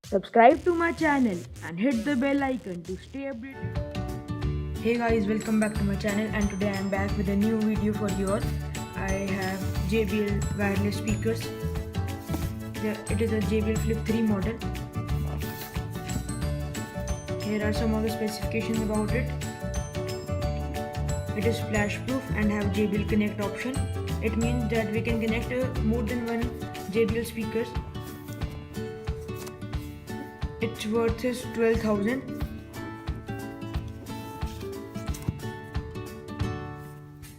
Subscribe to my channel and hit the bell icon to stay updated. Hey guys, welcome back to my channel, and today I am back with a new video for you all. I have JBL wireless speakers. It is a JBL Flip 3 model. Here are some of the specifications about it. It is flash proof and have JBL connect option. It means that we can connect more than one JBL speakers. Its worth is 12,000.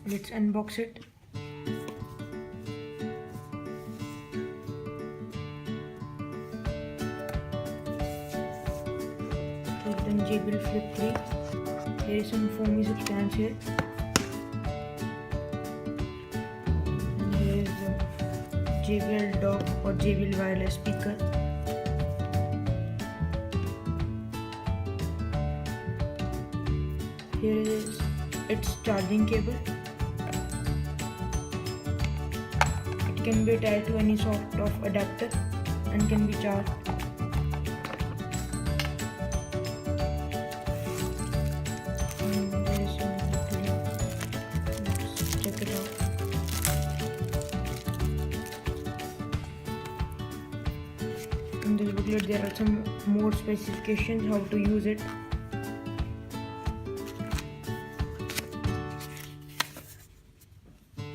Let's unbox it. Then JBL Flip 3. Here is some foamy substance here. And here is the JBL dock or JBL wireless speaker. Here is its charging cable. It can be tied to any sort of adapter and can be charged. And there is some booklet. Let's check it out. In this booklet there are some more specifications how to use it.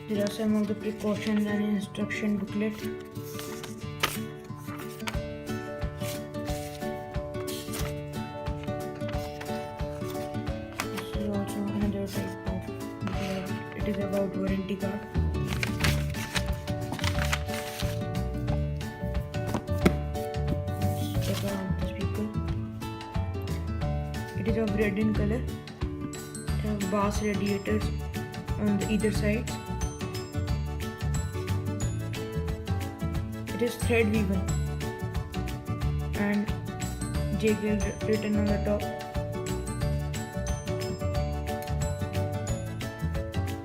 There are some of the precautions and instruction booklet. This is also another type of booklet. It is about warranty card. Let's check out the speaker. It is of red in color. It has bass radiators on either side. It is thread woven and JBL written on the top.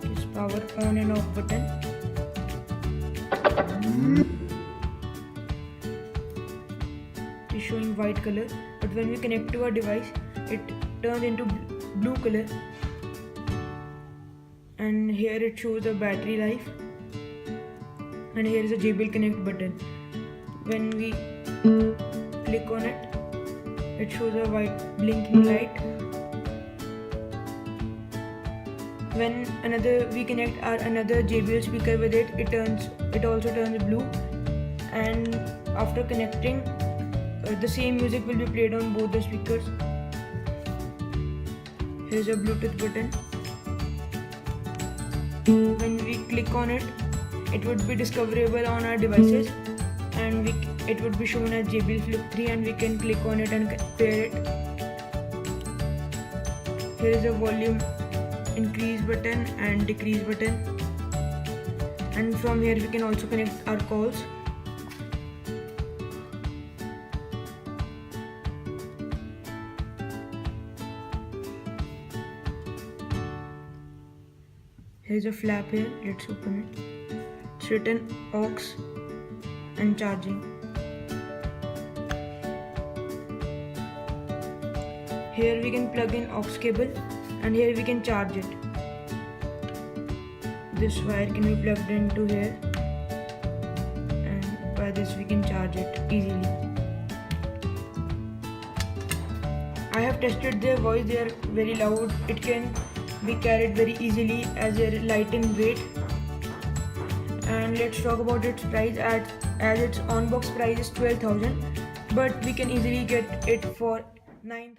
It is power on and off button. It is showing white color, but when we connect to our device, it turns into blue color. And here it shows the battery life. And here is a JBL connect button. When we click on it, it shows a white blinking light. When we connect another JBL speaker with it, it also turns blue. And after connecting, the same music will be played on both the speakers. Here is a Bluetooth button. When we click on it, it would be discoverable on our devices, and it would be shown as JBL Flip 3, and we can click on it and pair it. Here is a volume increase button and decrease button, and from here we can also connect our calls. Here is a flap here. Let's open it. It's written aux and charging. Here we can plug in aux cable, and here we can charge it. This wire can be plugged into here, and by this we can charge it easily. I have tested their voice. They are very loud. It can be carried very easily as they're light in weight. And let's talk about its price. As its on-box price is 12,000, but we can easily get it for 9,000.